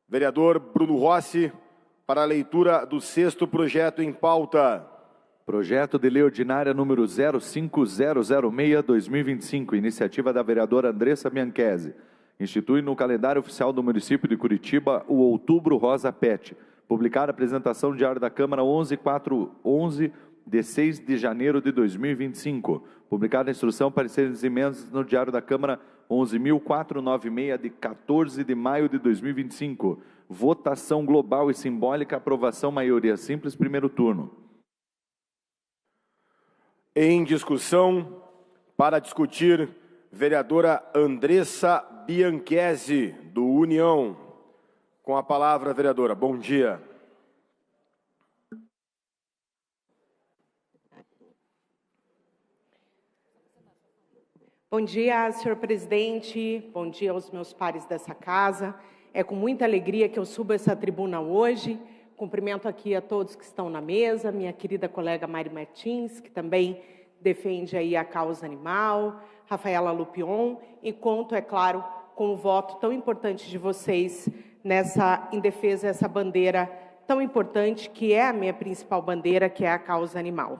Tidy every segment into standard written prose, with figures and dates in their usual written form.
Vereador Bruno Rossi, para a leitura do 6º projeto em pauta. Projeto de Lei Ordinária número 05006-2025, iniciativa da vereadora Andressa Bianchesi. Institui no calendário oficial do município de Curitiba o Outubro Rosa Pet. Publicar a apresentação diário da Câmara 11.411, de 6 de janeiro de 2025. Publicada a instrução, pareceres e emendas no Diário da Câmara 11.496, de 14 de maio de 2025. Votação global e simbólica, aprovação maioria simples, primeiro turno. Em discussão, para discutir, vereadora Andressa Bianchesi, do União. Com a palavra, vereadora. Bom dia. Bom dia, senhor presidente, bom dia aos meus pares dessa casa. É com muita alegria que eu subo essa tribuna hoje. Cumprimento aqui a todos que estão na mesa, minha querida colega Mari Martins, que também defende aí a causa animal, Rafaela Lupion, e conto, é claro, com o voto tão importante de vocês em defesa dessa bandeira tão importante, que é a minha principal bandeira, que é a causa animal.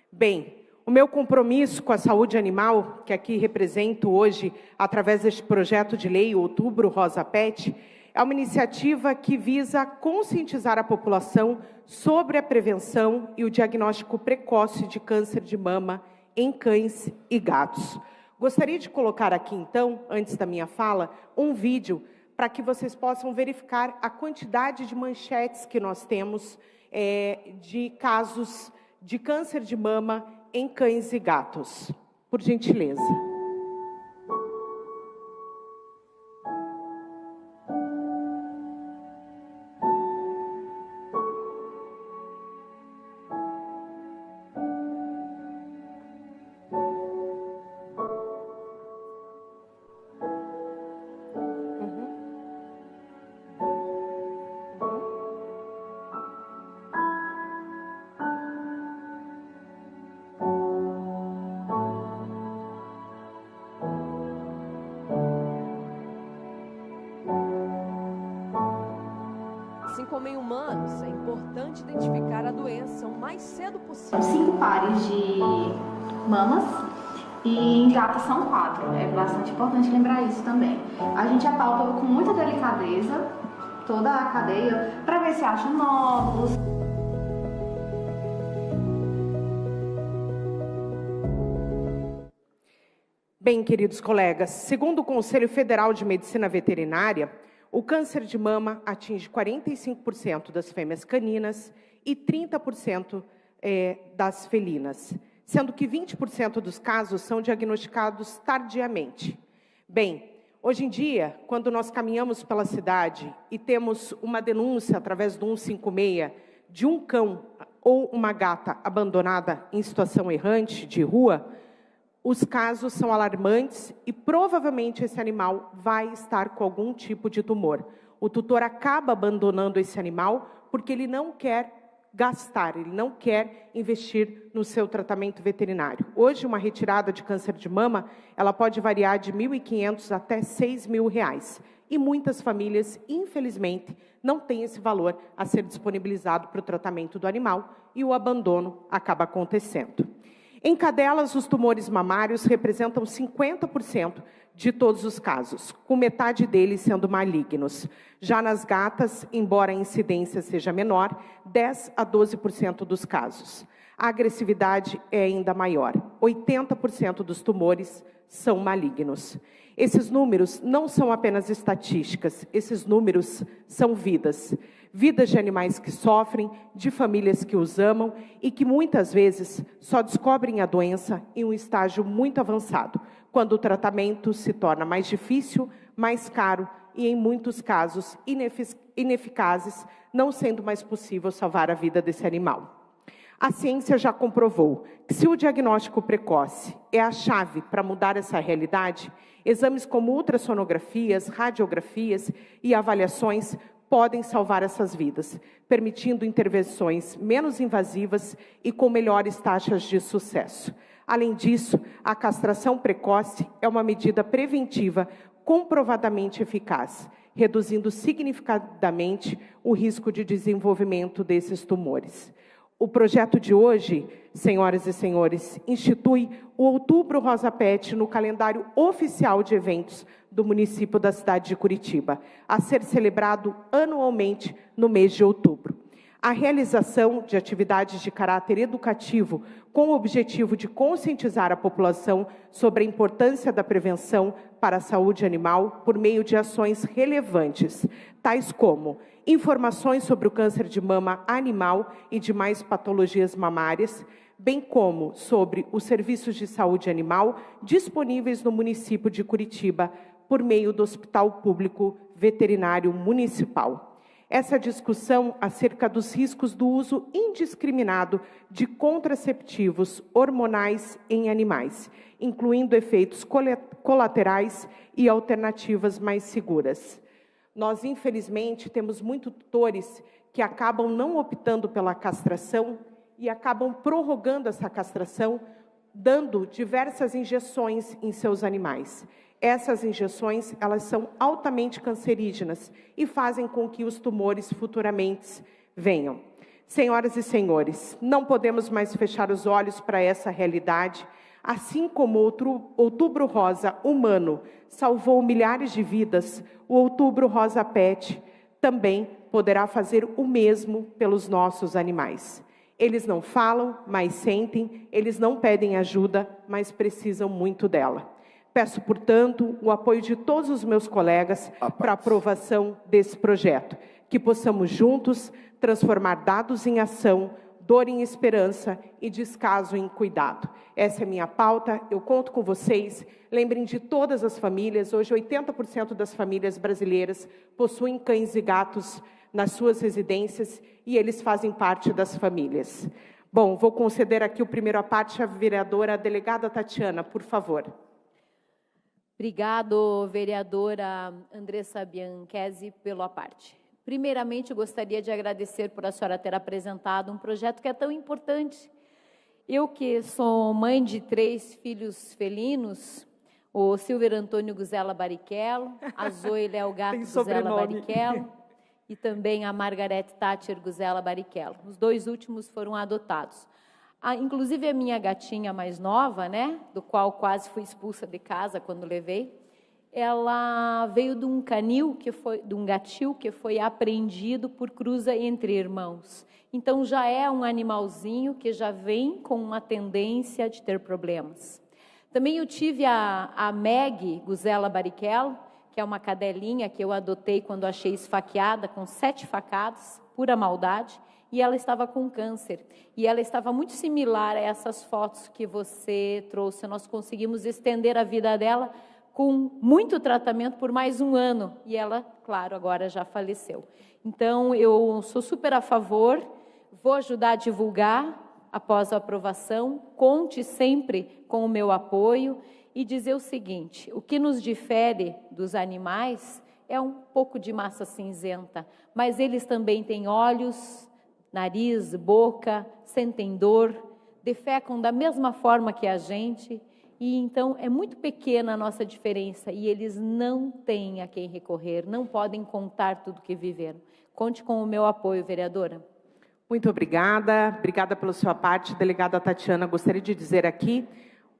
Bem, o meu compromisso com a saúde animal, que aqui represento hoje, através deste projeto de lei, Outubro Rosa Pet, é uma iniciativa que visa conscientizar a população sobre a prevenção e o diagnóstico precoce de câncer de mama em cães e gatos. Gostaria de colocar aqui, então, antes da minha fala, um vídeo para que vocês possam verificar a quantidade de manchetes que nós temos de casos de câncer de mama em cães e gatos. Por gentileza. Assim como em humanos, é importante identificar a doença o mais cedo possível. São 5 pares de mamas e em gatos são 4. É bastante importante lembrar isso também. A gente apalpa com muita delicadeza toda a cadeia para ver se acha nódulos. Bem, queridos colegas, segundo o Conselho Federal de Medicina Veterinária, o câncer de mama atinge 45% das fêmeas caninas e 30% das felinas, sendo que 20% dos casos são diagnosticados tardiamente. Bem, hoje em dia, quando nós caminhamos pela cidade e temos uma denúncia através do 156 de um cão ou uma gata abandonada em situação errante de rua, os casos são alarmantes e provavelmente esse animal vai estar com algum tipo de tumor. O tutor acaba abandonando esse animal porque ele não quer gastar, ele não quer investir no seu tratamento veterinário. Hoje, uma retirada de câncer de mama, ela pode variar de R$ 1.500 até R$ 6.000. E muitas famílias, infelizmente, não têm esse valor a ser disponibilizado para o tratamento do animal e o abandono acaba acontecendo. Em cadelas, os tumores mamários representam 50% de todos os casos, com metade deles sendo malignos. Já nas gatas, embora a incidência seja menor, 10 a 12% dos casos. A agressividade é ainda maior. 80% dos tumores são malignos. Esses números não são apenas estatísticas, esses números são vidas. Vidas de animais que sofrem, de famílias que os amam e que muitas vezes só descobrem a doença em um estágio muito avançado, quando o tratamento se torna mais difícil, mais caro e, em muitos casos, ineficazes, não sendo mais possível salvar a vida desse animal. A ciência já comprovou que, se o diagnóstico precoce é a chave para mudar essa realidade, exames como ultrassonografias, radiografias e avaliações podem salvar essas vidas, permitindo intervenções menos invasivas e com melhores taxas de sucesso. Além disso, a castração precoce é uma medida preventiva comprovadamente eficaz, reduzindo significativamente o risco de desenvolvimento desses tumores. O projeto de hoje, senhoras e senhores, institui o Outubro Rosa PET no calendário oficial de eventos do município da cidade de Curitiba, a ser celebrado anualmente no mês de outubro. A realização de atividades de caráter educativo com o objetivo de conscientizar a população sobre a importância da prevenção para a saúde animal por meio de ações relevantes, tais como informações sobre o câncer de mama animal e demais patologias mamárias, bem como sobre os serviços de saúde animal disponíveis no município de Curitiba por meio do Hospital Público Veterinário Municipal. Essa discussão acerca dos riscos do uso indiscriminado de contraceptivos hormonais em animais, incluindo efeitos colaterais e alternativas mais seguras. Nós, infelizmente, temos muitos tutores que acabam não optando pela castração e acabam prorrogando essa castração, dando diversas injeções em seus animais. Essas injeções, elas são altamente cancerígenas e fazem com que os tumores futuramente venham. Senhoras e senhores, não podemos mais fechar os olhos para essa realidade. Assim como o Outubro Rosa humano salvou milhares de vidas, o Outubro Rosa PET também poderá fazer o mesmo pelos nossos animais. Eles não falam, mas sentem, eles não pedem ajuda, mas precisam muito dela. Peço, portanto, o apoio de todos os meus colegas para a aprovação desse projeto, que possamos juntos transformar dados em ação, dor em esperança e descaso em cuidado. Essa é a minha pauta, eu conto com vocês. Lembrem de todas as famílias, hoje 80% das famílias brasileiras possuem cães e gatos nas suas residências e eles fazem parte das famílias. Bom, vou conceder aqui o primeiro à parte à vereadora delegada Tatiana, por favor. Obrigado, vereadora Andressa Bianchesi, pela parte. Primeiramente, eu gostaria de agradecer por a senhora ter apresentado um projeto que é tão importante. Eu que sou mãe de 3 filhos felinos, o Silver Antônio Guzela Barrichello, a Zoe Léo Gato Guzela Barrichello e também a Margarete Thatcher Guzela Barrichello. Os 2 últimos foram adotados. Inclusive a minha gatinha mais nova, né, do qual quase fui expulsa de casa quando levei, ela veio de um canil, de um gatil que foi apreendido por cruza entre irmãos. Então já é um animalzinho que já vem com uma tendência de ter problemas. Também eu tive a Meg Guzela Barrichello, que é uma cadelinha que eu adotei quando achei esfaqueada, com 7 facadas, pura maldade, e ela estava com câncer. E ela estava muito similar a essas fotos que você trouxe. Nós conseguimos estender a vida dela com muito tratamento por mais 1 ano. E ela, claro, agora já faleceu. Então, eu sou super a favor, vou ajudar a divulgar após a aprovação. Conte sempre com o meu apoio e dizer o seguinte: o que nos difere dos animais é um pouco de massa cinzenta, mas eles também têm olhos, nariz, boca, sentem dor, defecam da mesma forma que a gente, e então é muito pequena a nossa diferença, e eles não têm a quem recorrer, não podem contar tudo que viveram. Conte com o meu apoio, vereadora. Muito obrigada, obrigada pela sua parte, delegada Tatiana. Gostaria de dizer aqui,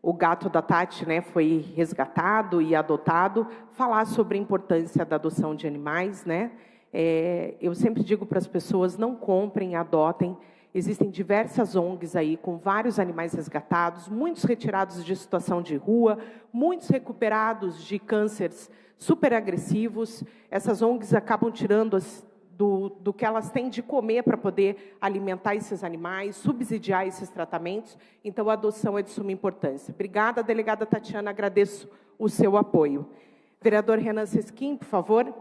o gato da Tati, né, foi resgatado e adotado, falar sobre a importância da adoção de animais, né? Eu sempre digo para as pessoas, não comprem, adotem. Existem diversas ONGs aí com vários animais resgatados, muitos retirados de situação de rua, muitos recuperados de cânceres super agressivos. Essas ONGs acabam tirando do que elas têm de comer para poder alimentar esses animais, subsidiar esses tratamentos. Então, a adoção é de suma importância. Obrigada, delegada Tatiana, agradeço o seu apoio. Vereador Renan Sesquim, por favor.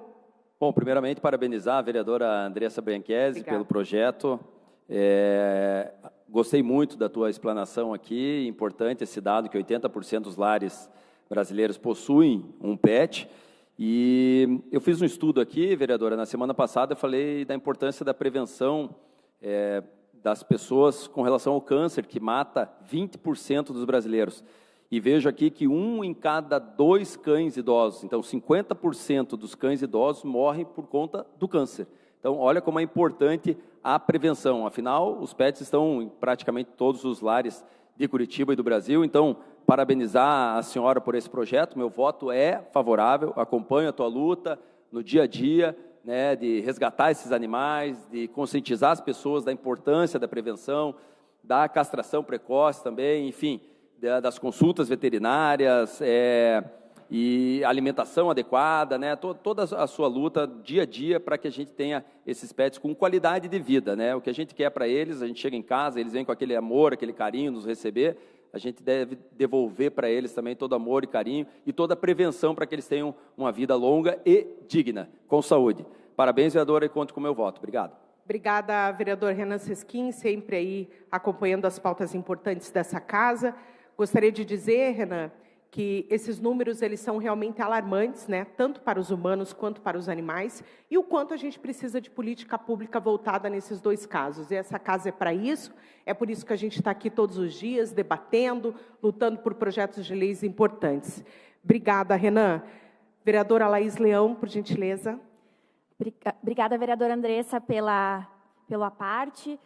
Bom, primeiramente, parabenizar a vereadora Andressa Bianchesi pelo projeto. Gostei muito da tua explanação aqui. Importante esse dado que 80% dos lares brasileiros possuem um pet. E eu fiz um estudo aqui, vereadora, na semana passada eu falei da importância da prevenção das pessoas com relação ao câncer, que mata 20% dos brasileiros. e vejo aqui que 1 em cada 2 cães idosos, então 50% dos cães idosos morrem por conta do câncer. Então, olha como é importante a prevenção. Afinal, os pets estão em praticamente todos os lares de Curitiba e do Brasil. Então, parabenizar a senhora por esse projeto. Meu voto é favorável. Acompanho a tua luta no dia a dia, né, de resgatar esses animais, de conscientizar as pessoas da importância da prevenção, da castração precoce também, enfim, das consultas veterinárias, e alimentação adequada, né? Toda a sua luta dia a dia para que a gente tenha esses pets com qualidade de vida, né? O que a gente quer para eles, a gente chega em casa, eles vêm com aquele amor, aquele carinho, nos receber, a gente deve devolver para eles também todo amor e carinho e toda a prevenção para que eles tenham uma vida longa e digna, com saúde. Parabéns, vereadora, e conto com o meu voto. Obrigado. Obrigada, vereador Renan Sesquim, sempre aí acompanhando as pautas importantes dessa casa. Gostaria de dizer, Renan, que esses números eles são realmente alarmantes, né, tanto para os humanos quanto para os animais, e o quanto a gente precisa de política pública voltada nesses 2 casos. E essa casa é para isso, é por isso que a gente está aqui todos os dias, debatendo, lutando por projetos de leis importantes. Obrigada, Renan. Vereadora Laís Leão, por gentileza. Obrigada, vereadora Andressa, pela parte.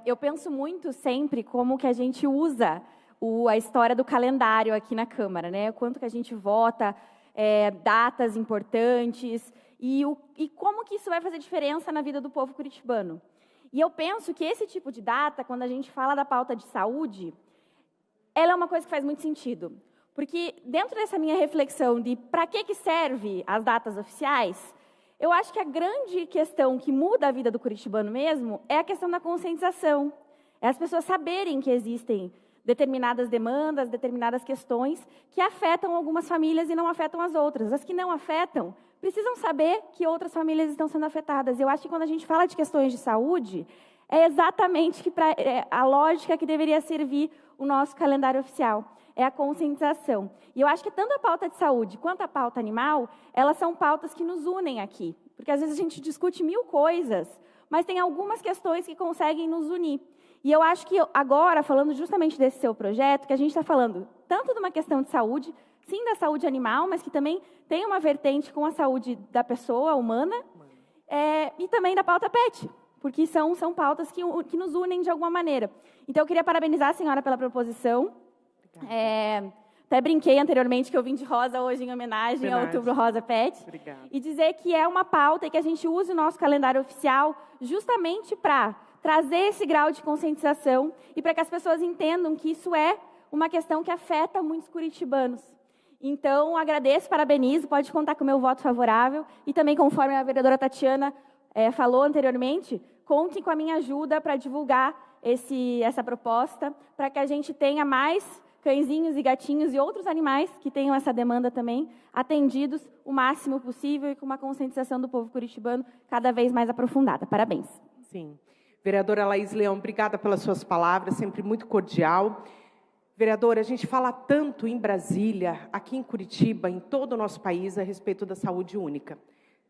Eu penso muito sempre como que a gente usa a história do calendário aqui na Câmara, né? Quanto que a gente vota, datas importantes, e como que isso vai fazer diferença na vida do povo curitibano. E eu penso que esse tipo de data, quando a gente fala da pauta de saúde, ela é uma coisa que faz muito sentido. Porque dentro dessa minha reflexão de para que serve as datas oficiais, eu acho que a grande questão que muda a vida do curitibano mesmo é a questão da conscientização. É as pessoas saberem que existem determinadas demandas, determinadas questões que afetam algumas famílias e não afetam as outras. As que não afetam, precisam saber que outras famílias estão sendo afetadas. Eu acho que quando a gente fala de questões de saúde, é exatamente a lógica que deveria servir o nosso calendário oficial. É a conscientização. E eu acho que tanto a pauta de saúde quanto a pauta animal, elas são pautas que nos unem aqui. Porque às vezes a gente discute 1000 coisas, mas tem algumas questões que conseguem nos unir. E eu acho que agora, falando justamente desse seu projeto, que a gente está falando tanto de uma questão de saúde, sim, da saúde animal, mas que também tem uma vertente com a saúde da pessoa humana, e também da pauta PET, porque são pautas que nos unem de alguma maneira. Então, eu queria parabenizar a senhora pela proposição. Até brinquei anteriormente que eu vim de rosa hoje em homenagem ao Outubro Rosa PET. Obrigada. E dizer que é uma pauta e que a gente use o nosso calendário oficial justamente para trazer esse grau de conscientização e para que as pessoas entendam que isso é uma questão que afeta muitos curitibanos. Então, agradeço, parabenizo, pode contar com o meu voto favorável e também, conforme a vereadora Tatiana falou anteriormente, contem com a minha ajuda para divulgar essa proposta, para que a gente tenha mais cãezinhos e gatinhos e outros animais que tenham essa demanda também atendidos o máximo possível e com uma conscientização do povo curitibano cada vez mais aprofundada. Parabéns. Sim. Vereadora Laís Leão, obrigada pelas suas palavras, sempre muito cordial. Vereadora, a gente fala tanto em Brasília, aqui em Curitiba, em todo o nosso país, a respeito da saúde única.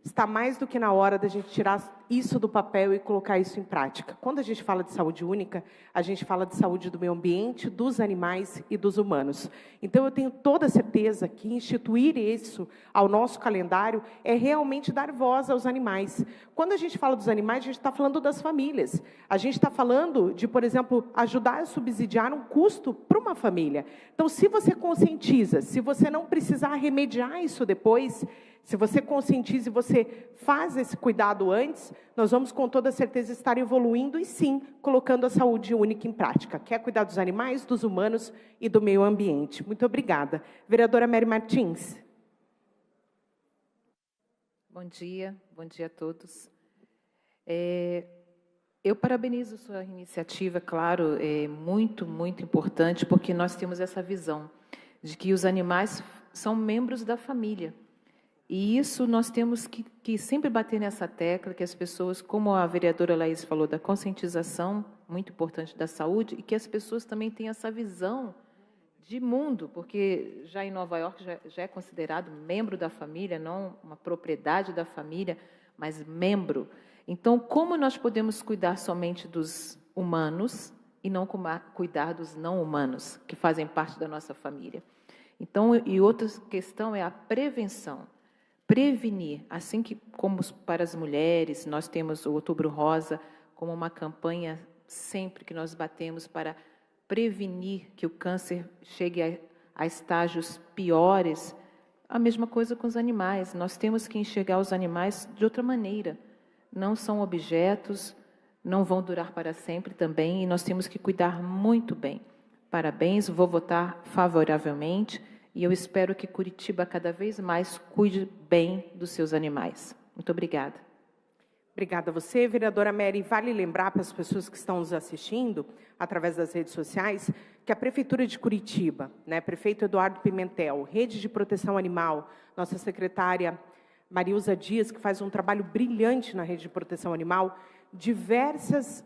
Está mais do que na hora da gente tirar isso do papel e colocar isso em prática. Quando a gente fala de saúde única, a gente fala de saúde do meio ambiente, dos animais e dos humanos. Então, eu tenho toda a certeza que instituir isso ao nosso calendário é realmente dar voz aos animais. Quando a gente fala dos animais, a gente está falando das famílias. A gente está falando de, por exemplo, ajudar a subsidiar um custo para uma família. Então, se você conscientiza, se você não precisar remediar isso depois, se você conscientiza e você faz esse cuidado antes, nós vamos com toda certeza estar evoluindo e sim, colocando a saúde única em prática. Quer cuidar dos animais, dos humanos e do meio ambiente. Muito obrigada. Vereadora Mary Martins. Bom dia a todos. Eu parabenizo sua iniciativa, claro, é muito importante, porque nós temos essa visão de que os animais são membros da família. E isso nós temos que sempre bater nessa tecla, que as pessoas, como a vereadora Laís falou, da conscientização, muito importante, da saúde, e que as pessoas também tenham essa visão de mundo, porque já em Nova York já é considerado membro da família, não uma propriedade da família, mas membro. Então, como nós podemos cuidar somente dos humanos e não cuidar dos não humanos, que fazem parte da nossa família. Então, e outra questão é a prevenção. Prevenir, assim que, como para as mulheres, nós temos o Outubro Rosa como uma campanha sempre que nós batemos para prevenir que o câncer chegue a estágios piores. A mesma coisa com os animais. Nós temos que enxergar os animais de outra maneira. Não são objetos, não vão durar para sempre também, e nós temos que cuidar muito bem. Parabéns, vou votar favoravelmente, e eu espero que Curitiba cada vez mais cuide bem dos seus animais. Muito obrigada. Obrigada a você, vereadora Mary. Vale lembrar para as pessoas que estão nos assistindo, através das redes sociais, que a Prefeitura de Curitiba, prefeito Eduardo Pimentel, Rede de Proteção Animal, nossa secretária Marilza Dias, que faz um trabalho brilhante na Rede de Proteção Animal, diversos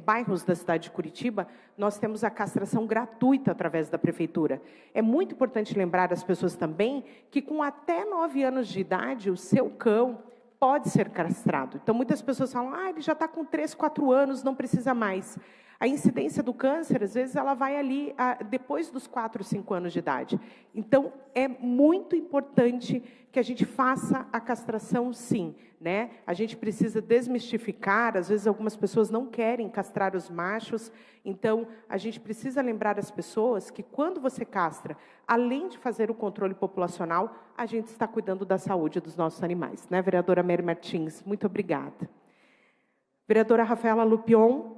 bairros da cidade de Curitiba, nós temos a castração gratuita através da Prefeitura. É muito importante lembrar às pessoas também que com até 9 anos de idade, o seu cão pode ser castrado. Então, muitas pessoas falam, ele já está com 3, 4 anos, não precisa mais. A incidência do câncer, às vezes, ela vai ali depois dos 4, 5 anos de idade. Então, é muito importante que a gente faça a castração, sim. A gente precisa desmistificar, às vezes algumas pessoas não querem castrar os machos, então a gente precisa lembrar as pessoas que quando você castra, além de fazer o controle populacional, a gente está cuidando da saúde dos nossos animais. Vereadora Mary Martins, muito obrigada. Vereadora Rafaela Lupion.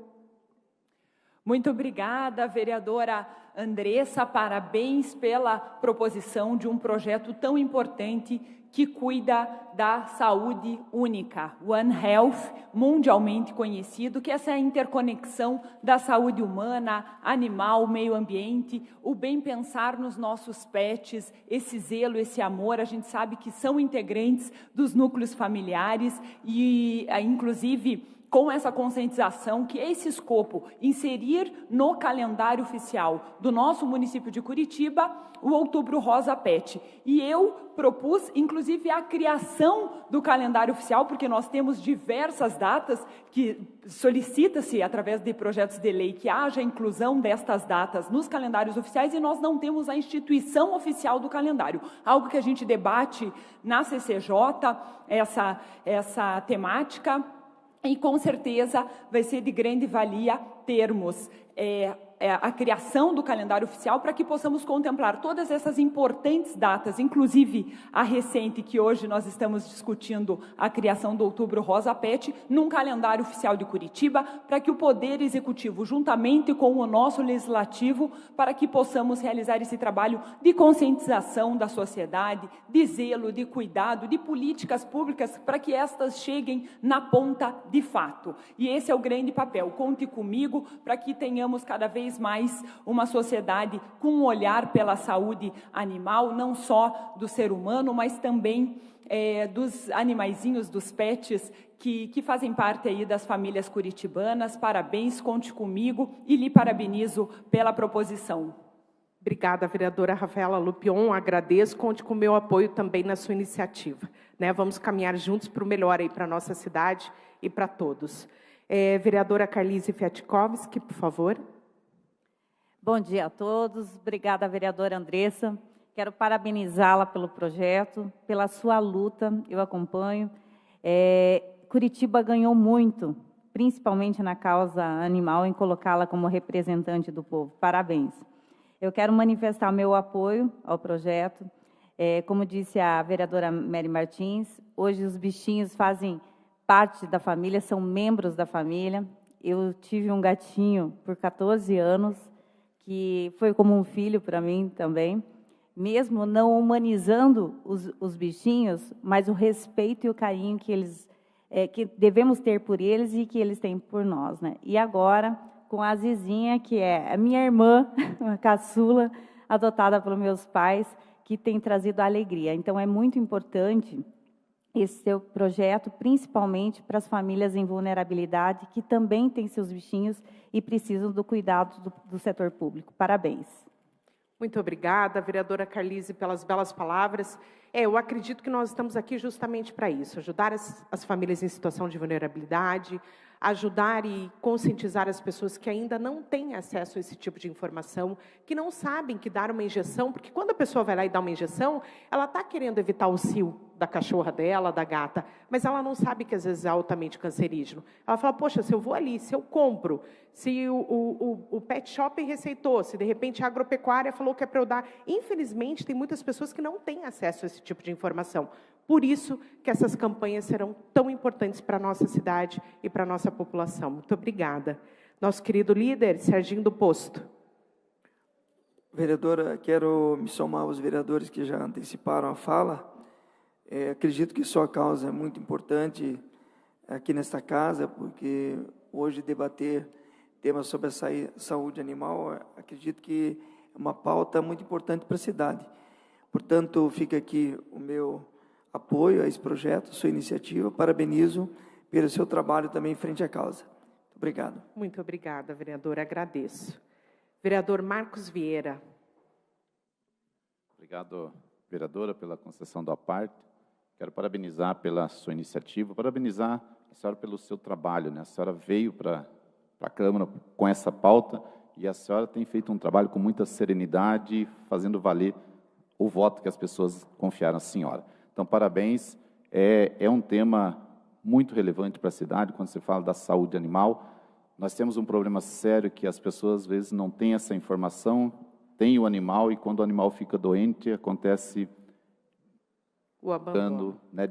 Muito obrigada, vereadora Andressa, parabéns pela proposição de um projeto tão importante que cuida da saúde única, One Health, mundialmente conhecido, que essa é a interconexão da saúde humana, animal, meio ambiente, o bem pensar nos nossos pets, esse zelo, esse amor, a gente sabe que são integrantes dos núcleos familiares e, inclusive, com essa conscientização, que é esse escopo, inserir no calendário oficial do nosso município de Curitiba o Outubro Rosa Pet. E eu propus, inclusive, a criação do calendário oficial, porque nós temos diversas datas que solicita-se, através de projetos de lei, que haja a inclusão destas datas nos calendários oficiais, e nós não temos a instituição oficial do calendário. Algo que a gente debate na CCJ, essa temática, e, com certeza, vai ser de grande valia termos a criação do calendário oficial para que possamos contemplar todas essas importantes datas, inclusive a recente, que hoje nós estamos discutindo a criação do Outubro Rosa Pet, num calendário oficial de Curitiba, para que o Poder Executivo, juntamente com o nosso Legislativo, para que possamos realizar esse trabalho de conscientização da sociedade, de zelo, de cuidado, de políticas públicas, para que estas cheguem na ponta de fato. E esse é o grande papel. Conte comigo para que tenhamos cada vez mais uma sociedade com um olhar pela saúde animal, não só do ser humano, mas também dos animaizinhos, dos pets, que fazem parte aí das famílias curitibanas. Parabéns, conte comigo e lhe parabenizo pela proposição. Obrigada, vereadora Rafaela Lupion, agradeço, conte com o meu apoio também na sua iniciativa. Vamos caminhar juntos para o melhor aí para a nossa cidade e para todos. Vereadora Carlise Fiatkovski, por favor. Bom dia a todos. Obrigada, vereadora Andressa. Quero parabenizá-la pelo projeto, pela sua luta, eu acompanho. Curitiba ganhou muito, principalmente na causa animal, em colocá-la como representante do povo. Parabéns. Eu quero manifestar o meu apoio ao projeto. Como disse a vereadora Mary Martins, hoje os bichinhos fazem parte da família, são membros da família. Eu tive um gatinho por 14 anos, que foi como um filho para mim também, mesmo não humanizando os bichinhos, mas o respeito e o carinho que devemos ter por eles e que eles têm por nós. E agora, com a Zizinha, que é a minha irmã, a caçula, adotada pelos meus pais, que tem trazido alegria. Então, é muito importante esse seu projeto, principalmente para as famílias em vulnerabilidade, que também têm seus bichinhos e precisam do cuidado do setor público. Parabéns. Muito obrigada, vereadora Carlise, pelas belas palavras. Eu acredito que nós estamos aqui justamente para isso, ajudar as famílias em situação de vulnerabilidade, ajudar e conscientizar as pessoas que ainda não têm acesso a esse tipo de informação, que não sabem que dar uma injeção, porque quando a pessoa vai lá e dá uma injeção, ela está querendo evitar o cio da cachorra dela, da gata, mas ela não sabe que às vezes é altamente cancerígeno. Ela fala, poxa, se eu vou ali, se eu compro, se o pet shop receitou, se de repente a agropecuária falou que é para eu dar. Infelizmente, tem muitas pessoas que não têm acesso a esse tipo de informação. Por isso que essas campanhas serão tão importantes para a nossa cidade e para a nossa população. Muito obrigada. Nosso querido líder, Serginho do Posto. Vereadora, quero me somar aos vereadores que já anteciparam a fala. Acredito que sua causa é muito importante aqui nesta casa, porque hoje debater temas sobre a saúde animal, acredito que é uma pauta muito importante para a cidade. Portanto, fica aqui o meu apoio a esse projeto, sua iniciativa. Parabenizo pelo seu trabalho também frente à causa. Muito obrigado. Muito obrigada, vereadora. Agradeço. Vereador Marcos Vieira. Obrigado, vereadora, pela concessão da parte. Quero parabenizar pela sua iniciativa, parabenizar a senhora pelo seu trabalho, né? A senhora veio para a Câmara com essa pauta e a senhora tem feito um trabalho com muita serenidade, fazendo valer o voto que as pessoas confiaram à senhora. Então, parabéns. É um tema muito relevante para a cidade, quando se fala da saúde animal. Nós temos um problema sério que as pessoas, às vezes, não têm essa informação, tem o animal, e quando o animal fica doente, acontece o abandono, né,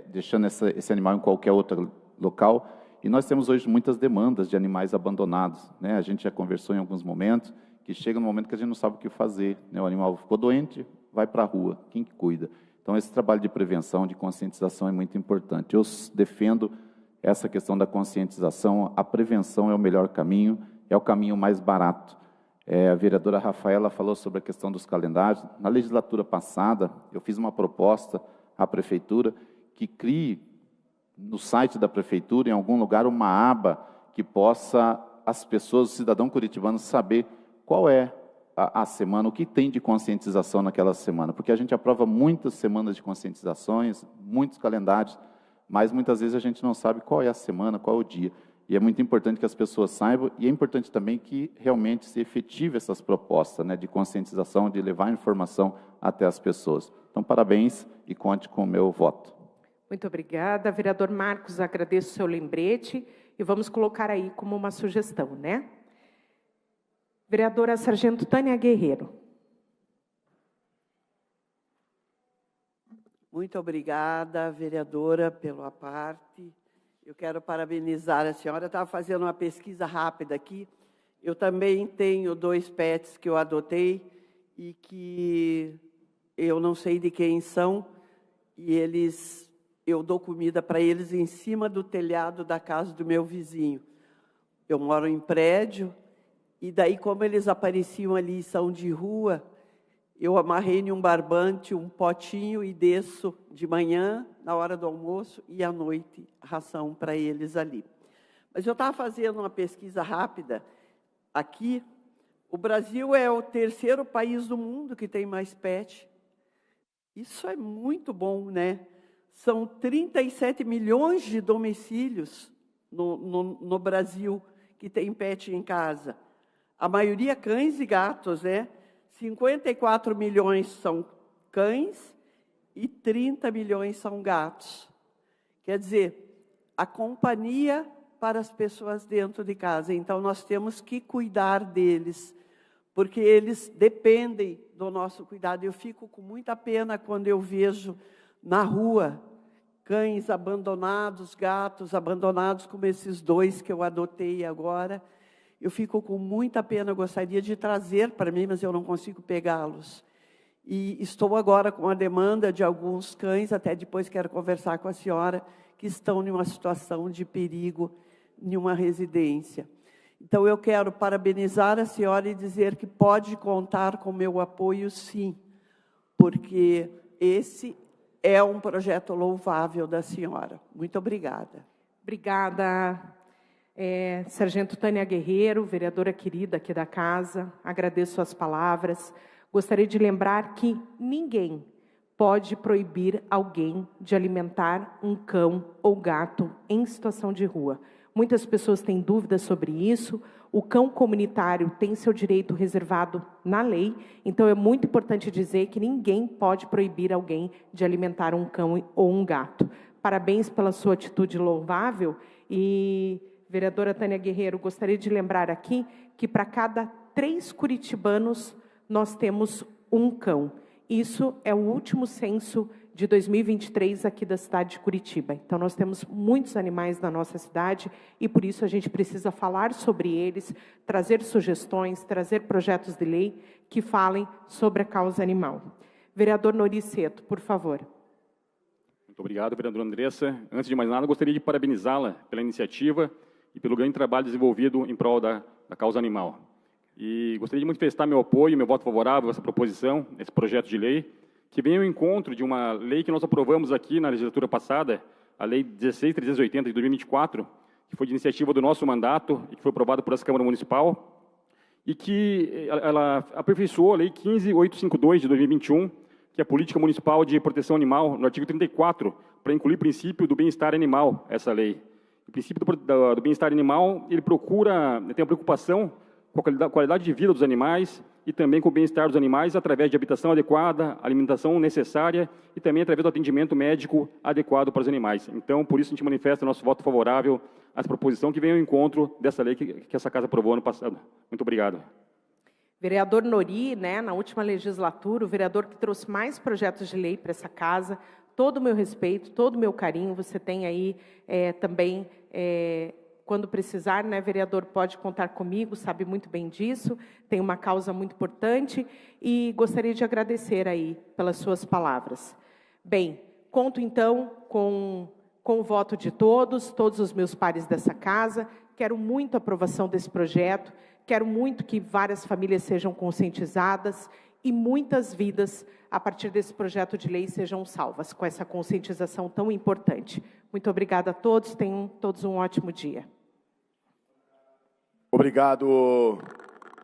deixando esse animal em qualquer outro local. E nós temos hoje muitas demandas de animais abandonados, né? A gente já conversou em alguns momentos, que chega no momento que a gente não sabe o que fazer, né? O animal ficou doente, vai para a rua, quem que cuida? Então, esse trabalho de prevenção, de conscientização é muito importante. Eu defendo essa questão da conscientização. A prevenção é o melhor caminho, é o caminho mais barato. A vereadora Rafaela falou sobre a questão dos calendários. Na legislatura passada, eu fiz uma proposta à prefeitura que crie no site da prefeitura, em algum lugar, uma aba que possa as pessoas, o cidadão curitibano, saber qual é a semana, o que tem de conscientização naquela semana, porque a gente aprova muitas semanas de conscientizações, muitos calendários, mas muitas vezes a gente não sabe qual é a semana, qual é o dia. E é muito importante que as pessoas saibam, e é importante também que realmente se efetive essas propostas, né, de conscientização, de levar a informação até as pessoas. Então, parabéns e conte com o meu voto. Muito obrigada. Vereador Marcos, agradeço o seu lembrete e vamos colocar aí como uma sugestão, né? Vereadora Sargento Tânia Guerreiro. Muito obrigada, vereadora, pela parte. Eu quero parabenizar a senhora. Eu estava fazendo uma pesquisa rápida aqui. Eu também tenho 2 pets que eu adotei e que eu não sei de quem são, e eu dou comida para eles em cima do telhado da casa do meu vizinho. Eu moro em prédio, e daí, como eles apareciam ali, são de rua, eu amarrei em um barbante um potinho e desço de manhã, na hora do almoço, e à noite, ração para eles ali. Mas eu estava fazendo uma pesquisa rápida aqui. O Brasil é o 3º país do mundo que tem mais pet. Isso é muito bom, né? São 37 milhões de domicílios no Brasil que tem pet em casa. A maioria cães e gatos, né? 54 milhões são cães e 30 milhões são gatos. Quer dizer, a companhia para as pessoas dentro de casa. Então, nós temos que cuidar deles, porque eles dependem do nosso cuidado. Eu fico com muita pena quando eu vejo na rua cães abandonados, gatos abandonados, como esses 2 que eu adotei agora. Eu fico com muita pena, eu gostaria de trazer para mim, mas eu não consigo pegá-los. E estou agora com a demanda de alguns cães, até depois quero conversar com a senhora, que estão em uma situação de perigo em uma residência. Então, eu quero parabenizar a senhora e dizer que pode contar com o meu apoio, sim, porque esse é um projeto louvável da senhora. Muito obrigada. Obrigada, Sargento Tânia Guerreiro, vereadora querida aqui da casa. Agradeço as palavras. Gostaria de lembrar que ninguém pode proibir alguém de alimentar um cão ou gato em situação de rua. Muitas pessoas têm dúvidas sobre isso. O cão comunitário tem seu direito reservado na lei, então é muito importante dizer que ninguém pode proibir alguém de alimentar um cão ou um gato. Parabéns pela sua atitude louvável. E, vereadora Tânia Guerreiro, gostaria de lembrar aqui que para cada 3 curitibanos nós temos um cão. Isso é o último censo de 2023 aqui da cidade de Curitiba. Então, nós temos muitos animais na nossa cidade e, por isso, a gente precisa falar sobre eles, trazer sugestões, trazer projetos de lei que falem sobre a causa animal. Vereador Nori Seto, por favor. Muito obrigado, vereadora Andressa. Antes de mais nada, gostaria de parabenizá-la pela iniciativa e pelo grande trabalho desenvolvido em prol da causa animal. E gostaria de manifestar meu apoio, meu voto favorável a essa proposição, esse projeto de lei, que vem ao encontro de uma lei que nós aprovamos aqui na legislatura passada, a Lei 16.380 de 2024, que foi de iniciativa do nosso mandato e que foi aprovada por essa Câmara Municipal, e que ela aperfeiçoou a Lei 15.852 de 2021, que é a Política Municipal de Proteção Animal, no artigo 34, para incluir o princípio do bem-estar animal, essa lei. O princípio do bem-estar animal, ele tem a preocupação com a qualidade de vida dos animais e também com o bem-estar dos animais através de habitação adequada, alimentação necessária e também através do atendimento médico adequado para os animais. Então, por isso, a gente manifesta nosso voto favorável a essa proposição que vem ao encontro dessa lei que essa Casa aprovou ano passado. Muito obrigado. Vereador Nori, na última legislatura, o vereador que trouxe mais projetos de lei para essa Casa, todo o meu respeito, todo o meu carinho, você tem aí também... Quando precisar, vereador, pode contar comigo, sabe muito bem disso, tem uma causa muito importante e gostaria de agradecer aí pelas suas palavras. Bem, conto então com o voto de todos os meus pares dessa casa, quero muito a aprovação desse projeto, quero muito que várias famílias sejam conscientizadas e muitas vidas, a partir desse projeto de lei, sejam salvas, com essa conscientização tão importante. Muito obrigada a todos, tenham todos um ótimo dia. Obrigado,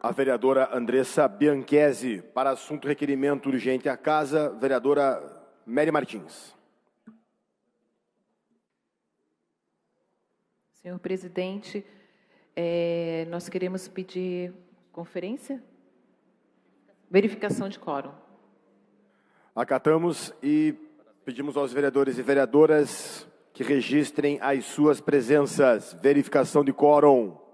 a vereadora Andressa Bianchesi. Para assunto requerimento urgente à Casa, vereadora Mary Martins. Senhor presidente, nós queremos pedir conferência? Verificação de quórum. Acatamos e pedimos aos vereadores e vereadoras que registrem as suas presenças. Verificação de quórum.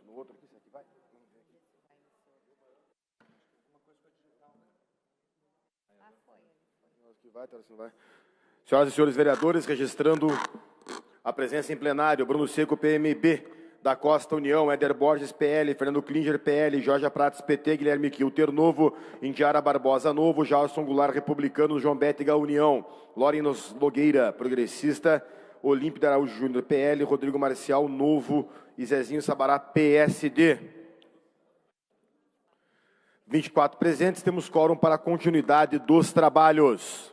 No outro aqui, aqui vai? Vamos ver aqui. Uma coisa foi digital, né? Foi. Vai. Senhoras e senhores vereadores, registrando a presença em plenário, Bruno Seco, PMB, da Costa União, Éder Borges, PL, Fernando Klinger, PL, Jorge Prates, PT, Guilherme Kilter, Novo, Indiara Barbosa, Novo, Jalson Goulart, Republicano, João Bétega, União, Lorinos Nogueira, Progressista, Olímpio de Araújo Júnior, PL, Rodrigo Marcial, Novo, e Zezinho Sabará, PSD. 24 presentes, temos quórum para a continuidade dos trabalhos.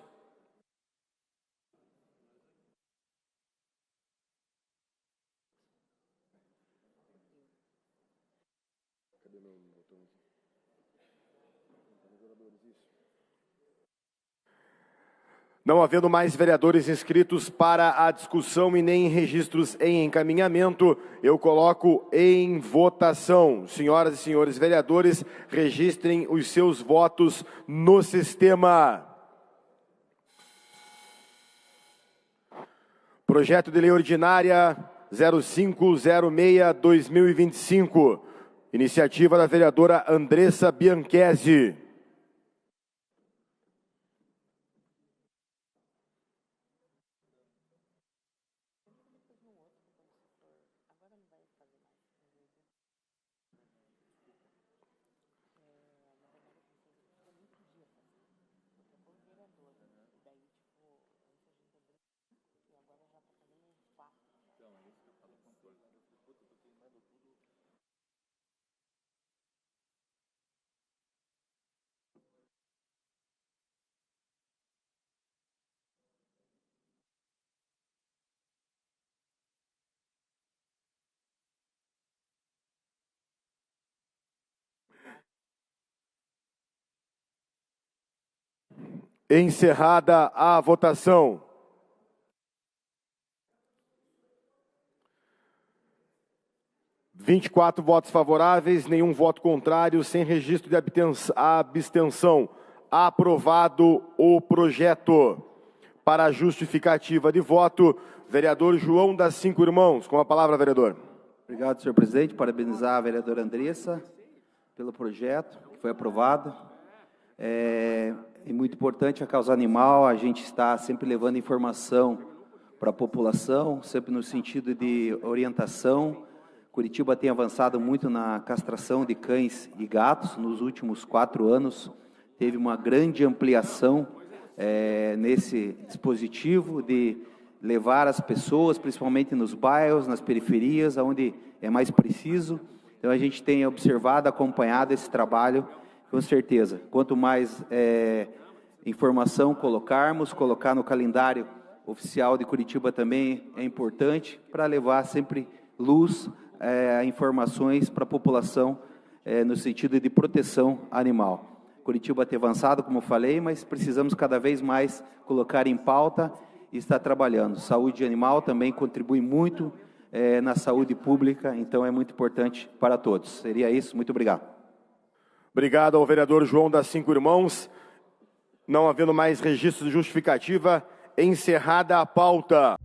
Não havendo mais vereadores inscritos para a discussão e nem registros em encaminhamento, eu coloco em votação. Senhoras e senhores vereadores, registrem os seus votos no sistema. Projeto de Lei Ordinária 0506-2025. Iniciativa da vereadora Andressa Bianchesi. Encerrada a votação. Vinte e 24 votos favoráveis, nenhum voto contrário, sem registro de abstenção. Aprovado o projeto. Para a justificativa de voto, vereador João das Cinco Irmãos. Com a palavra, vereador. Obrigado, senhor presidente. Parabenizar a vereadora Andressa pelo projeto que foi aprovado. É muito importante a causa animal, a gente está sempre levando informação para a população, sempre no sentido de orientação. Curitiba tem avançado muito na castração de cães e gatos. Nos últimos 4 anos, teve uma grande ampliação nesse dispositivo de levar as pessoas, principalmente nos bairros, nas periferias, onde é mais preciso. Então, a gente tem observado, acompanhado esse trabalho, com certeza. Quanto mais informação colocar no calendário oficial de Curitiba também é importante, para levar sempre luz, informações para a população no sentido de proteção animal. Curitiba tem avançado, como eu falei, mas precisamos cada vez mais colocar em pauta e estar trabalhando. Saúde animal também contribui muito na saúde pública, então é muito importante para todos. Seria isso, muito obrigado. Obrigado ao vereador João das Cinco Irmãos. Não havendo mais registro de justificativa, encerrada a pauta.